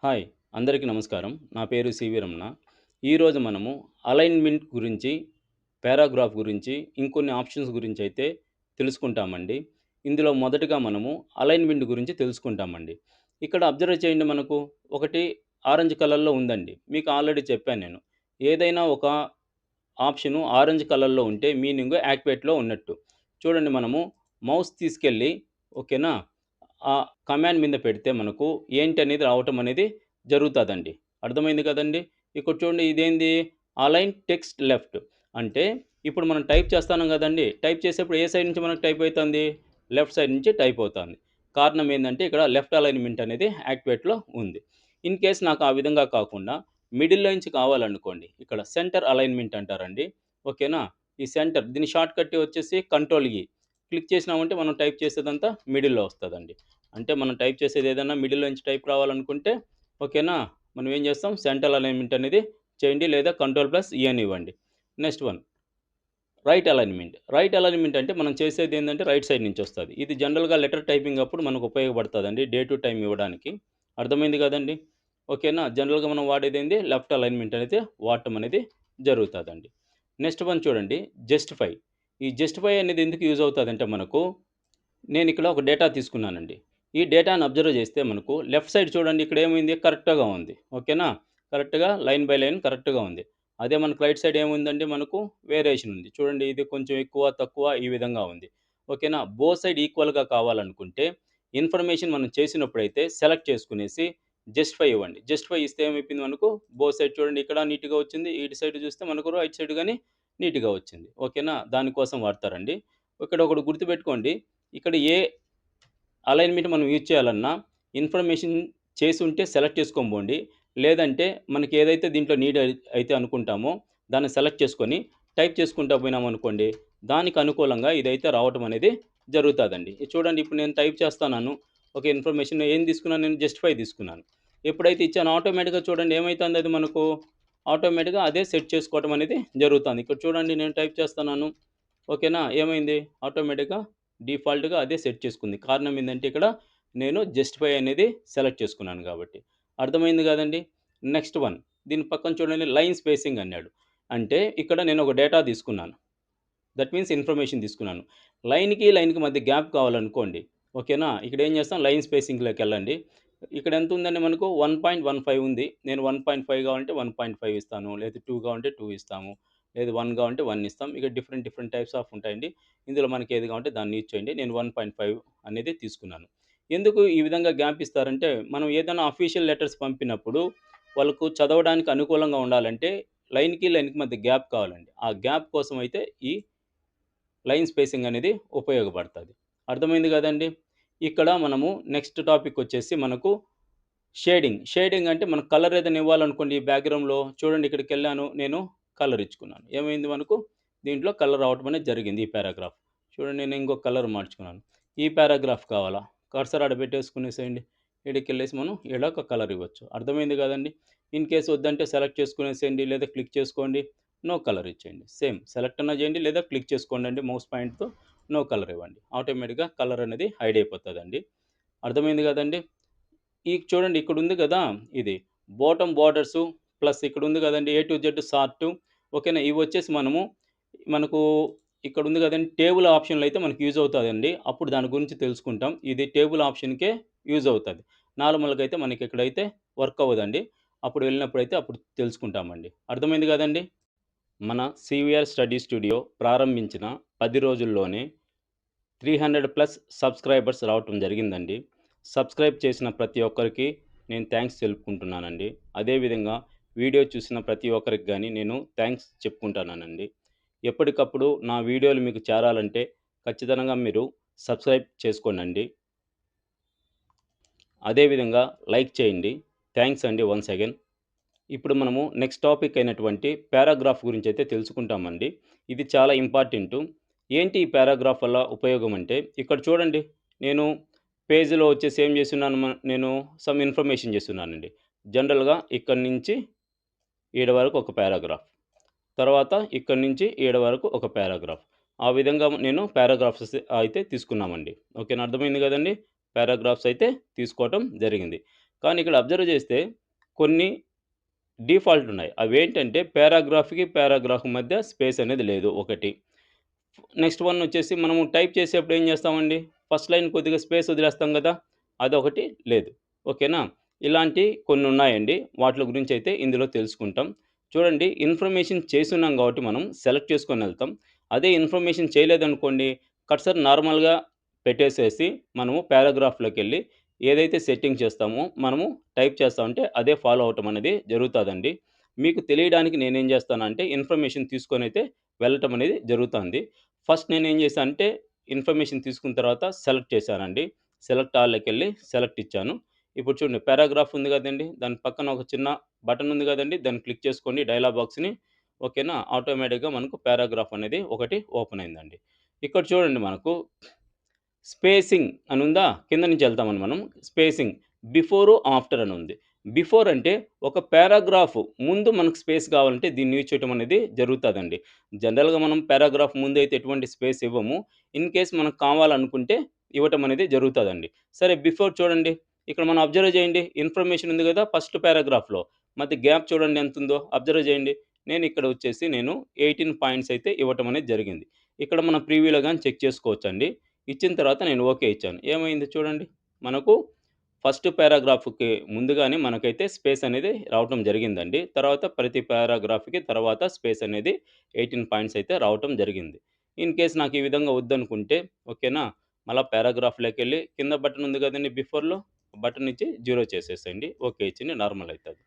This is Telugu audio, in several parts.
హాయ్! అందరికీ నమస్కారం. నా పేరు సివి రమణ. ఈరోజు మనము అలైన్‌మెంట్ గురించి, పారాగ్రాఫ్ గురించి, ఇంకొన్ని ఆప్షన్స్ గురించైతే తెలుసుకుంటామండి. ఇందులో మొదటగా మనము అలైన్‌మెంట్ గురించి తెలుసుకుంటామండి. ఇక్కడ అబ్జర్వ్ చేయండి మనకు ఒకటి ఆరెంజ్ కలర్‌లో ఉందండి. మీకు ఆల్రెడీ చెప్పాను నేను. ఏదైనా ఒక ఆప్షను ఆరెంజ్ కలర్‌లో ఉంటే మీనింగ్ యాక్టివేట్‌లో ఉన్నట్టు. చూడండి మనము మౌస్ తీసుకెళ్ళి ఓకేనా? ఆ కమాండ్ మీద పెడితే మనకు ఏంటనేది రావటం అనేది జరుగుతదండి. అర్థమైంది కదండీ! ఇక్కడ చూడండి ఇదేంది అలైన్ టెక్స్ట్ లెఫ్ట్ అంటే ఇప్పుడు మనం టైప్ చేస్తున్నాం గదండీ! టైప్ చేసేప్పుడు ఏ సైడ్ నుంచి మనకు టైప్ అయితంది? లెఫ్ట్ సైడ్ నుంచి టైప్ అవుతాంది. కారణం ఏందంటే ఇక్కడ లెఫ్ట్ అలైన్‌మెంట్ అనేది యాక్టివేట్‌లో ఉంది. ఇన్ కేస్ నాకు ఆ విధంగా కాకుండా మిడిల్‌లో నుంచి కావాలనుకోండి. ఇక్కడ సెంటర్ అలైన్‌మెంట్ అంటారండి. ఓకేనా? ఈ సెంటర్ దీని షార్ట్‌కట్ వచ్చేసి కంట్రోల్ ఈ. క్లిక్ చేసినామంటే మనం టైప్ చేసేదంతా మిడిల్‌లో వస్తదండి. అంటే మనం టైప్ చేసేది ఏదన్నా మిడిల్‌లో నుంచి టైప్ రావాలనుకుంటే ఓకేనా? మనం ఏం చేస్తాం సెంట్రల్ అలైన్‌మెంట్ అనేది చేయండి లేదా కంట్రోల్ ప్లస్ ఈ అని ఇవ్వండి. Next one right alignment. Right alignment అంటే మనం చేసేది ఏందంటే రైట్ సైడ్ నుంచి వస్తది. ఇది జనరల్‌గా లెటర్ టైపింగ్ అప్పుడు మనకు ఉపయోగపడతదండి. డే టు టైమ్ ఇవ్వడానికి. అర్థమైంది కదండీ! ఓకేనా? జనరల్‌గా మనం వాడేదేంది లెఫ్ట్ అలైన్‌మెంట్ అనేది వాడటం అనేది జరుగుతదండి. నెక్స్ట్ వన్ చూడండి జస్టిఫై. ఈ జస్టిఫై అనేది ఎందుకు యూజ్ అవుతదంటే మనకు నేనిక్కడ ఒక డేటా తీసుకున్నానండి. ఈ డేటాను అబ్జర్వ్ చేస్తే మనకు లెఫ్ట్ సైడ్ చూడండి ఇక్కడ ఏమైంది కరెక్ట్‌గా ఉంది. ఓకేనా? కరెక్ట్‌గా లైన్ బై లైన్ కరెక్ట్‌గా ఉంది. అదే మనకు రైట్ సైడ్ ఏముందండి మనకు వేరియేషన్ ఉంది. చూడండి ఇది కొంచెం ఎక్కువ, తక్కువ ఈ విధంగా ఉంది. ఓకేనా? బోత్ సైడ్ ఈక్వల్‌గా కావాలనుకుంటే ఇన్ఫర్మేషన్ మనం చేసినప్పుడైతే సెలెక్ట్ చేసుకునేసి జస్టిఫై ఇవ్వండి. జస్టిఫై ఇస్తే ఏమైపోయింది మనకు బోత్ సైడ్ చూడండి ఇక్కడ నీట్‌గా వచ్చింది. ఇటు సైడ్ చూస్తే మనకు రైట్ సైడ్ గాని నీట్‌గా వచ్చింది. ఓకేనా? దానికోసం వాడతారండి. ఇక్కడ ఒకటి గుర్తుపెట్టుకోండి. ఇక్కడ ఏ అలైన్‌మెంట్ మనం యూజ్ చేయాలన్నా ఇన్ఫర్మేషన్ చేసుంటే సెలెక్ట్ చేసుకొని పోండి. లేదంటే మనకి ఏదైతే దీంట్లో నీడ్ అయితే అనుకుంటామో దాన్ని సెలెక్ట్ చేసుకొని టైప్ చేసుకుంటా పోయినామనుకోండి, దానికి అనుకూలంగా ఇదైతే రావటం అనేది జరుగుతాదండి. ఇది చూడండి ఇప్పుడు నేను టైప్ చేస్తన్నాను. ఒక ఇన్ఫర్మేషన్ ఏం తీసుకున్నాను నేను జస్టిఫై తీసుకున్నాను. ఎప్పుడైతే ఇచ్చానో ఆటోమేటిక్‌గా చూడండి ఏమైతుంది అది మనకు ఆటోమేటిక్‌గా అదే సెట్ చేసుకోవటం అనేది జరుగుతాంది. ఇక్కడ చూడండి నేను టైప్ చేస్తున్నాను. ఓకేనా? ఏమైంది ఆటోమేటిక్‌గా డిఫాల్ట్‌గా అదే సెట్ చేసుకుంది. కారణం ఏందంటే ఇక్కడ నేను జస్టిఫై అనేది సెలెక్ట్ చేసుకున్నాను కాబట్టి. అర్థమైంది గదండీ! నెక్స్ట్ వన్ దీని పక్కన చూడండి లైన్ స్పేసింగ్ అన్నాడు. అంటే ఇక్కడ నేను ఒక డేటా తీసుకున్నాను. దట్ మీన్స్ ఇన్ఫర్మేషన్ తీసుకున్నాను. లైన్‌కి మధ్య గ్యాప్ కావాలనుకోండి. ఓకేనా? ఇక్కడ ఏం చేస్తాం లైన్ స్పేసింగ్‌లోకెళ్ళండి. ఇక్కడ ఎంత ఉందండి మనకు 1.15 ఉంది. నేను 1.5 కావాలంటే 1.5 ఇస్తాను. లేదా 2 కావాలంటే 2 ఇస్తాము. లేదు 1 కావాలంటే 1 ఇస్తాం. ఇక డిఫరెంట్ డిఫరెంట్ టైప్స్ ఆఫ్ ఉంటాయండి. ఇందులో మనకి ఏది కావాలంటే దాన్ని యూజ్ చేయండి. నేను 1.5 అనేది తీసుకున్నాను. ఎందుకు ఈ విధంగా గ్యాప్ ఇస్తారంటే మనం ఏదైనా అఫీషియల్ లెటర్స్ పంపినప్పుడు వాళ్ళకు చదవడానికి అనుకూలంగా ఉండాలంటే లైన్‌కి మధ్య గ్యాప్ కావాలండి. ఆ గ్యాప్ కోసం అయితే ఈ లైన్ స్పేసింగ్ అనేది ఉపయోగపడతది. అర్థమైంది గదండీ! ఇక్కడ మనము నెక్స్ట్ టాపిక్ వచ్చేసి మనకు షేడింగ్. షేడింగ్ అంటే మనకు కలర్ ఏదైనా ఇవ్వాలనుకోండి ఈ బ్యాక్‌గ్రౌండ్‌లో చూడండి ఇక్కడికెళ్ళాను నేను కలర్ ఇచ్చుకున్నాను. ఏమైంది మనకు దీంట్లో కలర్ రావటం అనేది జరిగింది ఈ పారాగ్రాఫ్. చూడండి నేను ఇంకొక కలర్ మార్చుకున్నాను. ఈ పారాగ్రాఫ్ కావాలా? కర్సర్ ఆడ పెట్టేసుకునేసేయండి. ఈడికెళ్ళేసి మనం ఈడ ఒక కలర్ ఇవ్వచ్చు. అర్థమైంది గదండీ! ఇన్ కేస్ వద్దంటే సెలెక్ట్ చేసుకునేసేయండి లేదా క్లిక్ చేసుకోండి. నో కలర్ ఇచ్చేయండి. సేమ్ సెలెక్ట్ అన్నా చేయండి లేదా క్లిక్ చేసుకోండండి మౌస్ పాయింట్‌తో నో కలర్ ఇవ్వండి. ఆటోమేటిక్‌గా కలర్ అనేది హైడ్ అయిపోతదండి. అర్థమైంది గదండీ! ఈ చూడండి ఇక్కడుంది గదా! ఇది బాటమ్ బోర్డర్సు ప్లస్ ఇక్కడుంది గదండీ! ఏ టు జెడ్ సార్టు ఓకేనా? ఇవొచ్చేసి మనకు ఇక్కడుంది గదండీ! టేబుల్ ఆప్షన్‌లో అయితే మనకు యూజ్ అవుతదండి. అప్పుడు దాని గురించి తెలుసుకుంటాం. ఇది టేబుల్ ఆప్షన్‌కే యూజ్ అవుతది. నార్మల్‌గా అయితే మనకిక్కడైతే వర్క్ అవ్వదండి. అప్పుడు వెళ్ళినప్పుడైతే అప్పుడు తెలుసుకుంటామండి. అర్థమైంది గదండీ! మన సీవీఆర్ స్టడీ స్టూడియో ప్రారంభించిన 10 రోజుల్లోనే 300 ప్లస్ సబ్స్క్రైబర్స్ రావటం జరిగిందండి. సబ్స్క్రైబ్ చేసిన ప్రతి ఒక్కరికి నేను థాంక్స్ తెలుపుకుంటున్నానండి. అదేవిధంగా వీడియో చూసిన ప్రతి ఒక్కరికి గాని నేను థాంక్స్ చెప్పుకుంటున్నానండి. ఎప్పటికప్పుడు నా వీడియోలు మీకు చేరాలంటే ఖచ్చితంగా మీరు సబ్స్క్రైబ్ చేసుకోండండి. అదేవిధంగా లైక్ చేయండి. థాంక్స్ అండి వన్స్ అగైన్. ఇప్పుడు మనము నెక్స్ట్ టాపిక్ అయినటువంటి పారాగ్రాఫ్ గురించైతే తెలుసుకుంటామండి. ఇది చాలా ఇంపార్టెంటు. ఏంటి ఈ పారాగ్రాఫ్ వల్ల ఉపయోగం అంటే, ఇక్కడ చూడండి నేను పేజ్‌లో వచ్చేసి ఏం చేసున్నాను నేను సమ్ ఇన్ఫర్మేషన్ చేసున్నానండి. జనరల్‌గా ఇక్కడి నుంచి ఈడ వరకు ఒక పారాగ్రాఫ్. తర్వాత ఇక్కడి నుంచి ఈడ వరకు ఒక పారాగ్రాఫ్. ఆ విధంగా నేను పారాగ్రాఫ్స్ అయితే తీసుకున్నామండి. ఓకేనా? అర్థమైంది గదండీ! పారాగ్రాఫ్స్ అయితే తీసుకోవటం జరిగింది. కానీ ఇక్కడ అబ్జర్వ్ చేస్తే కొన్ని డిఫాల్ట్ ఉన్నాయి. అవేంటంటే పారాగ్రాఫ్‌కి, పారాగ్రాఫ్ మధ్య స్పేస్ అనేది లేదు ఒకటి. నెక్స్ట్ వన్ వచ్చేసి మనము టైప్ చేసేప్పుడు ఏం చేస్తామండి? ఫస్ట్ లైన్ కొద్దిగా స్పేస్ వదిలేస్తాం గదా! అదొకటి లేదు. ఓకేనా? ఇలాంటి కొన్నున్నాయండి. వాటిల గురించయితే ఇందులో తెలుసుకుంటాం. చూడండి, ఇన్ఫర్మేషన్ చేసున్నాం గాబట్టి మనం సెలెక్ట్ చేసుకొనెళ్తాం. అదే ఇన్ఫర్మేషన్ చేయలేదనుకోండి, కర్సర్ నార్మల్‌గా పెట్టేసేసి మనము పారాగ్రాఫ్‌లోకెళ్ళి ఏదైతే సెట్టింగ్ చేస్తామో మనము టైప్ చేస్తామంటే అదే ఫాలో అవ్వటం అనేది జరుగుతాదండి. మీకు తెలియడానికి నేనేం చేస్తానంటే ఇన్ఫర్మేషన్ తీసుకొనైతే వెళ్ళటం అనేది జరుగుతాంది. ఫస్ట్ నేనేం చేశానంటే ఇన్ఫర్మేషన్ తీసుకున్న తర్వాత సెలెక్ట్ చేశానండి. సెలెక్ట్ ఆల్‌లోకెళ్ళి సెలెక్ట్ ఇచ్చాను. ఇప్పుడు చూడండి, పారాగ్రాఫ్ ఉంది గదండీ! దాని పక్కన ఒక చిన్న బటన్ ఉంది గదండీ! దాన్ని క్లిక్ చేసుకోండి డయలాగ్ బాక్స్‌ని. ఓకేనా? ఆటోమేటిక్‌గా మనకు పారాగ్రాఫ్ అనేది ఒకటి ఓపెన్ అయిందండి. ఇక్కడ చూడండి, మనకు స్పేసింగ్ అనుందా? కింద నుంచి ఎళ్తామండి మనం. స్పేసింగ్ బిఫోరు, ఆఫ్టర్ అనుంది. బిఫోర్ అంటే ఒక పారాగ్రాఫ్ ముందు మనకు స్పేస్ కావాలంటే దీన్ని యూజ్ చేయటం అనేది జరుగుతాదండి. జనరల్‌గా మనం పారాగ్రాఫ్ ముందైతే ఎటువంటి స్పేస్ ఇవ్వము. ఇన్ కేస్ మనకు కావాలనుకుంటే ఇవ్వటం అనేది జరుగుతాదండి. సరే, బిఫోర్ చూడండి. ఇక్కడ మనం అబ్జర్వ్ చేయండి. ఇన్ఫర్మేషన్ ఉంది గదా! ఫస్ట్ పారాగ్రాఫ్‌లో. మధ్య గ్యాప్ చూడండి ఎంతుందో అబ్జర్వ్ చేయండి. నేను ఇక్కడ వచ్చేసి 18 పాయింట్స్ అయితే ఇవ్వటం అనేది జరిగింది. ఇక్కడ మనం ప్రివ్యూలో గాని చెక్ చేసుకోవచ్చండి. ఇచ్చిన తర్వాత నేను ఓకే ఇచ్చాను. ఏమైంది చూడండి. మనకు ఫస్ట్ పారాగ్రాఫ్‌కి ముందుగానే మనకైతే స్పేస్ అనేది రావటం జరిగిందండి. తర్వాత ప్రతి పారాగ్రాఫ్‌కి తర్వాత స్పేస్ అనేది 18 పాయింట్స్ అయితే రావటం జరిగింది. ఇన్ కేస్ నాకు ఈ విధంగా వద్దనుకుంటే ఓకేనా, మళ్ళా పారాగ్రాఫ్‌లోకెళ్ళి కింద బటన్ ఉంది కదండీ బిఫోర్‌లో, బటన్ ఇచ్చి 0 చేసేసేయండి. ఓకే ఇచ్చింది నార్మల్ అయితది.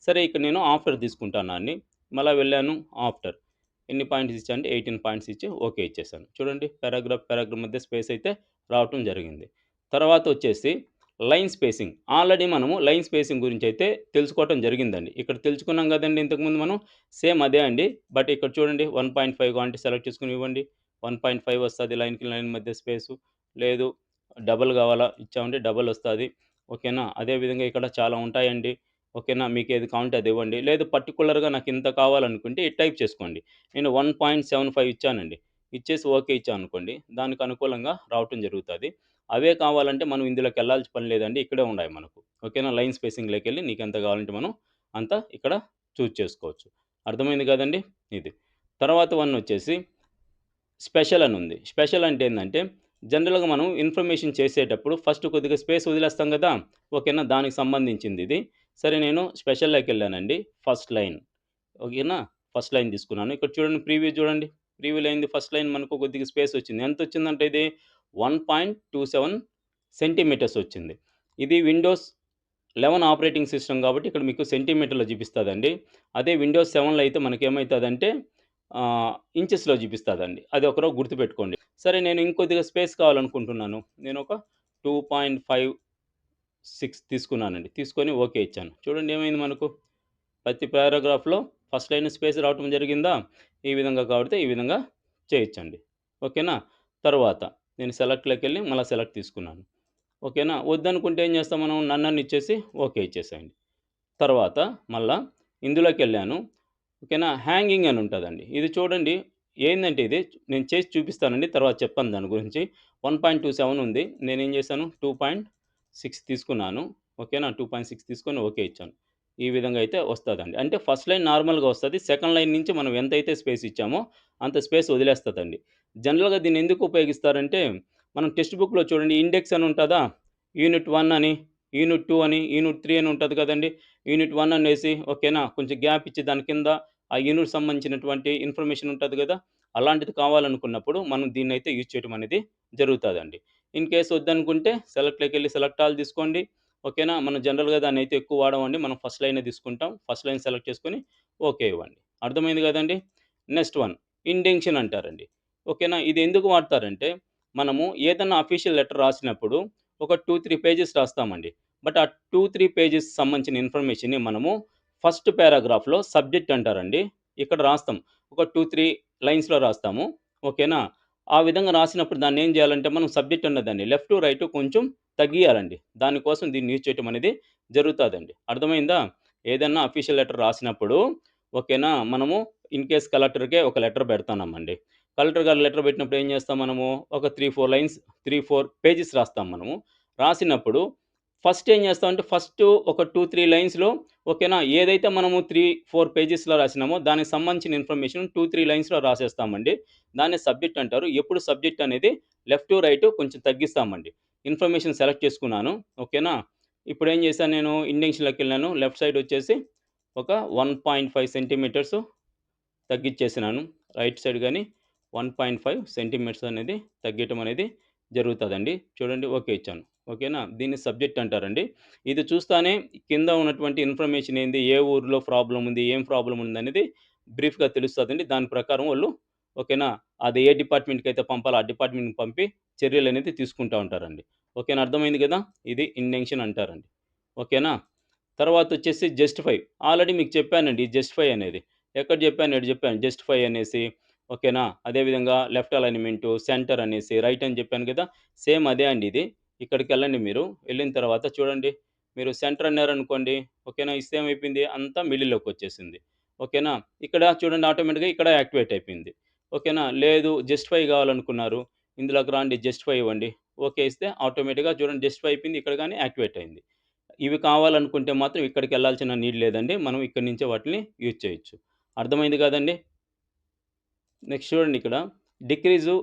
సరే, ఇక్కడ నేను ఆఫ్టర్ తీసుకుంటున్నాన్ని. మళ్ళా వెళ్ళాను ఆఫ్టర్. ఎన్ని పాయింట్స్ ఇచ్చా అంటే 18 పాయింట్స్ ఇచ్చి ఓకే ఇచ్చేసాను. చూడండి, పారాగ్రాఫ్ మధ్య స్పేస్ అయితే రావటం జరిగింది. తర్వాతొచ్చేసి లైన్ స్పేసింగ్. ఆల్రెడీ మనము లైన్ స్పేసింగ్ గురించైతే తెలుసుకోవటం జరిగిందండి. ఇక్కడ తెలుసుకున్నాం గదండీ ఇంతకుముందు మనం. సేమ్ అదే అండి. బట్ ఇక్కడ చూడండి 1.5 కావాలంటే సెలెక్ట్ చేసుకొని ఇవ్వండి. 1.5 వస్తది లైన్‌కి లైన్ మధ్య స్పేసు. లేదు, డబల్ గావాలా ఇచ్చామంటే డబల్ వస్తాది. ఓకేనా? అదే విధంగా ఇక్కడ చాలా ఉంటాయండి. ఓకేనా? మీకేది కావాలంటే అది ఇవ్వండి. లేదు, పర్టిక్యులర్‌గా నాకింత కావాలనుకుంటే ఇది టైప్ చేసుకోండి. నేను 1.75 ఇచ్చానండి. ఇచ్చేసి ఓకే ఇచ్చాననుకోండి, దానికి అనుకూలంగా రావటం జరుగుతది. అవే కావాలంటే మనం ఇందులోకెళ్ళాల్సిన పని లేదండి. ఇక్కడే ఉన్నాయి మనకు. ఓకేనా? లైన్ స్పేసింగ్‌లోకెళ్ళి నీకెంత కావాలంటే మనం అంత ఇక్కడ చూజ్ చేసుకోవచ్చు. అర్థమైంది కదండీ! ఇది. తర్వాత వన్ వచ్చేసి స్పెషల్ అనుంది. స్పెషల్ అంటే ఏందంటే, జనరల్‌గా మనం ఇన్ఫర్మేషన్ చేసేటప్పుడు ఫస్ట్ కొద్దిగా స్పేస్ వదిలేస్తాం గదా! ఓకేనా? దానికి సంబంధించిందిది. సరే, నేను స్పెషల్‌లోకెళ్ళానండి. First line. ఓకేనా? ఫస్ట్ లైన్ తీసుకున్నాను. ఇక్కడ చూడండి, ప్రీవ్యూ చూడండి. ప్రీవ్యూలో ఏంది, ఫస్ట్ లైన్ మనకు కొద్దిగా స్పేస్ వచ్చింది. ఎంతొచ్చిందంటే ఇది 1.27 సెంటీమీటర్స్ వచ్చింది. ఇది విండోస్ 11 ఆపరేటింగ్ సిస్టమ్ కాబట్టి ఇక్కడ మీకు సెంటీమీటర్‌లో చూపిస్తదండి. అదే విండోస్ 7లో అయితే మనకేమైతదంటే ఇంచెస్‌లో చూపిస్తదండి. అది ఒకరో గుర్తుపెట్టుకోండి. సరే, నేను ఇంకొద్దిగా స్పేస్ కావాలనుకుంటున్నాను. నేనొక 2.56 తీసుకున్నానండి. తీసుకొని ఓకే ఇచ్చాను. చూడండి ఏమైంది మనకు. ప్రతి పారాగ్రాఫ్‌లో ఫస్ట్ లైన్ స్పేస్ రావటం జరిగిందా? ఈ విధంగా కాబట్టి ఈ విధంగా చేయొచ్చండి. ఓకేనా? తరువాత నేను సెలెక్ట్‌లోకెళ్ళి మళ్ళా సెలెక్ట్ తీసుకున్నాను. ఓకేనా? వద్దనుకుంటే ఏం చేస్తాం మనం, నన్ అని ఇచ్చేసి ఓకే ఇచ్చేసేయండి. తర్వాత మళ్ళా ఇందులోకెళ్ళాను. ఓకేనా? హ్యాంగింగ్ అని ఉంటదండి. ఇది చూడండి, ఏందంటే ఇది నేను చేసి చూపిస్తానండి. తర్వాత చెప్తాను దాని గురించి. 1.27 ఉంది. నేనేం చేశాను 2.6 తీసుకున్నాను. ఓకేనా? 2.6 తీసుకొని ఓకే ఇచ్చాను. ఈ విధంగా అయితే వస్తదండి. అంటే ఫస్ట్ లైన్ నార్మల్‌గా వస్తది. సెకండ్ లైన్ నుంచి మనం ఎంతైతే స్పేస్ ఇచ్చామో అంత స్పేస్ వదిలేస్తదండి. జనరల్‌గా దీన్ని ఎందుకు ఉపయోగిస్తారంటే, మనం టెక్స్ట్ బుక్‌లో చూడండి ఇండెక్స్ అని ఉంటదా? యూనిట్ 1 అని, యూనిట్ 2 అని, యూనిట్ 3 అని ఉంటది కదండీ! యూనిట్ 1 అనేసి ఓకేనా, కొంచెం గ్యాప్ ఇచ్చి దాని కింద ఆ యూనిట్ సంబంధించినటువంటి ఇన్ఫర్మేషన్ ఉంటది గదా! అలాంటిది కావాలనుకున్నప్పుడు మనం దీన్నైతే యూజ్ చేయడం అనేది జరుగుతాదండి. ఇన్ కేస్ వద్దనుకుంటే సెలెక్ట్‌లోకెళ్ళి సెలెక్ట్ ఆల్ తీసుకోండి. ఓకేనా? మనం జనరల్‌గా దాన్నైతే ఎక్కువ వాడమండి. మనం ఫస్ట్ లైనే తీసుకుంటాం. ఫస్ట్ లైన్ సెలెక్ట్ చేసుకొని ఓకే ఇవ్వండి. అర్థమైంది గదండీ! నెక్స్ట్ వన్ ఇండెన్షన్ అంటారండి. ఓకేనా? ఇది ఎందుకు వాడతారంటే, మనము ఏదన్నా అఫీషియల్ లెటర్ రాసినప్పుడు ఒక 2, 3 పేజెస్ రాస్తామండి. బట్ ఆ 2, 3 పేజెస్ సంబంధించిన ఇన్ఫర్మేషన్‌ని మనము ఫస్ట్ పారాగ్రాఫ్‌లో సబ్జెక్ట్ అంటారండి. ఇక్కడ రాస్తాం. ఒక 2, 3 లైన్స్‌లో రాస్తాము. ఓకేనా? ఆ విధంగా రాసినప్పుడు దాన్నేం జేయాలంటే మనం సబ్జెక్ట్ అన్నదాన్ని లెఫ్ట్, రైట్ కొంచెం తగ్గియాలండి. దానికోసం దీన్ని యూజ్ చేయటం అనేది జరుగుతాదండి. అర్థమైందా? ఏదన్నా అఫీషియల్ లెటర్ రాసినప్పుడు ఓకేనా? మనము ఇన్ కేస్ కలెక్టర్‌కే ఒక లెటర్ పెడతన్నామండి. కలెక్టర్ గారు లెటర్ పెట్టినప్పుడు ఏం చేస్తాం మనము, ఒక 3, 4 లైన్స్, 3, 4 పేజెస్ రాస్తాం మనము. రాసినప్పుడు ఫస్ట్ ఏం చేస్తామంటే ఫస్ట్ ఒక 2, 3 లైన్స్‌లో ఓకేనా, ఏదైతే మనము 3, 4 పేజెస్‌లో రాసినామో దానికి సంబంధించిన ఇన్ఫర్మేషన్ 2, 3 లైన్స్‌లో రాసేస్తామండి. దాన్నే సబ్జెక్ట్ అంటారు. ఎప్పుడు సబ్జెక్ట్ అనేది లెఫ్ట్, రైట్ కొంచెం తగ్గిస్తామండి. ఇన్ఫర్మేషన్ సెలెక్ట్ చేసుకున్నాను. ఓకేనా. ఇప్పుడేం చేశాను నేను ఇండెక్స్‌లోకెళ్ళాను. లెఫ్ట్ సైడ్ వచ్చేసి ఒక 1.5 సెంటీమీటర్స్ తగ్గిచ్చేసినాను. రైట్ సైడ్ గాని 1.5 సెంటీమీటర్స్ అనేది తగ్గియటం అనేది జరుగుతదండి. చూడండి ఓకే ఇచ్చాను. ఓకేనా. దీన్ని సబ్జెక్ట్ అంటారండి. ఇది చూస్తానే కింద ఉన్నటువంటి ఇన్ఫర్మేషన్ ఏంది, ఏ ఊర్లో ప్రాబ్లమ్ ఉంది, ఏం ప్రాబ్లమ్ ఉందనేది బ్రీఫ్‌గా తెలుస్తదండి. దాని ప్రకారం వాళ్ళు ఓకేనా, అది ఏ డిపార్ట్‌మెంట్‌కైతే పంపాలో ఆ డిపార్ట్‌మెంట్‌కి పంపి చర్యలనేది తీసుకుంటా ఉంటారండి. ఓకేనా. అర్థమైంది గదా! ఇది ఇండెంక్షన్ అంటారండి. ఓకేనా. తర్వాతొచ్చేసి జస్టిఫై. ఆల్రెడీ మీకు చెప్పానండి ఈ జస్టిఫై అనేది. ఎక్కడ జెప్పాను? ఈడ జెప్పాను. జస్టిఫై అనేసి ఓకేనా. అదే విధంగా లెఫ్ట్ అలైన్‌మెంటు, సెంటర్ అనేసి, రైట్ అని జెప్పాను గదా! సేమ్ అదే అండి ఇది. ఇక్కడికెళ్ళండి మీరు. ఎళ్ళిన తర్వాత చూడండి, మీరు సెంటర్ అన్నారనుకోండి, ఓకేనా. ఇస్తే ఏమైపోయింది అంతా మిడిల్‌లోకొచ్చేసింది. ఓకేనా. ఇక్కడ చూడండి ఆటోమేటిక్‌గా ఇక్కడ యాక్టివేట్ అయిపోయింది. ఓకేనా. లేదు జస్టిఫై గావాలనుకున్నారు. ఇందులోకి రండి జస్టిఫై ఇవ్వండి. ఓకే ఇస్తే ఆటోమేటిక్‌గా చూడండి జస్టిఫై అయిపోయింది. ఇక్కడ గాని యాక్టివేట్ అయింది. ఇవి కావాలనుకుంటే మాత్రం ఇక్కడికెళ్ళాల్సిన నీడ్ లేదండి. మనం ఇక్కడి నుంచే వాటిని యూజ్ చేయొచ్చు. అర్థమైంది గదండీ! నెక్స్ట్ చూడండి ఇక్కడ డిక్రీజు,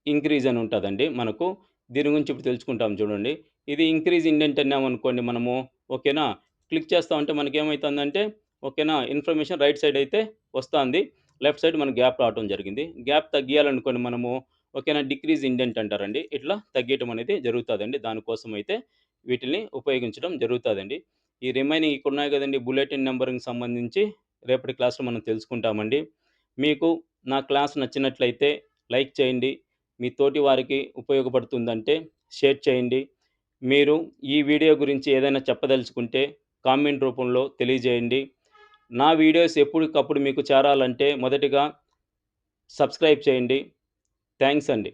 ఇంక్రీజ్ అని ఉంటదండి మనకు. దీని గురించి ఇప్పుడు తెలుసుకుంటాం చూడండి. ఇది ఇంక్రీజ్ ఇండెంట్ అన్నామనుకోండి మనము ఓకేనా. క్లిక్ చేస్తా ఉంటే మనకేమైతుందంటే ఓకేనా, ఇన్ఫర్మేషన్ రైట్ సైడ్ అయితే వస్తాంది. లెఫ్ట్ సైడ్ మనకు గ్యాప్ రావటం జరిగింది. గ్యాప్ తగ్గియాలనుకోండి మనము ఓకేనా, డిక్రీజ్ ఇండెంట్ అంటారండి. ఇట్లా తగ్గియటం అనేది జరుగుతదండి. దానికోసమైతే వీటిల్ని ఉపయోగించడం జరుగుతదండి. ఈ రిమైనింగ్ ఇక్కడున్నాయి గదండీ! బులెటిన్ నంబరింగ్‌కి సంబంధించి రేపటి క్లాస్‌లో మనం తెలుసుకుంటామండి. మీకు నా క్లాస్ నచ్చినట్లయితే లైక్ చేయండి. మీ తోటి వారికి ఉపయోగపడుతుందంటే షేర్ చేయండి. మీరు ఈ వీడియో గురించి ఏదైనా చెప్పదలుచుకుంటే కామెంట్ రూపంలో తెలియజేయండి. నా వీడియోస్ ఎప్పటికప్పుడు మీకు చేరాలంటే మొదటిగా సబ్స్క్రైబ్ చేయండి. థాంక్స్ అండి.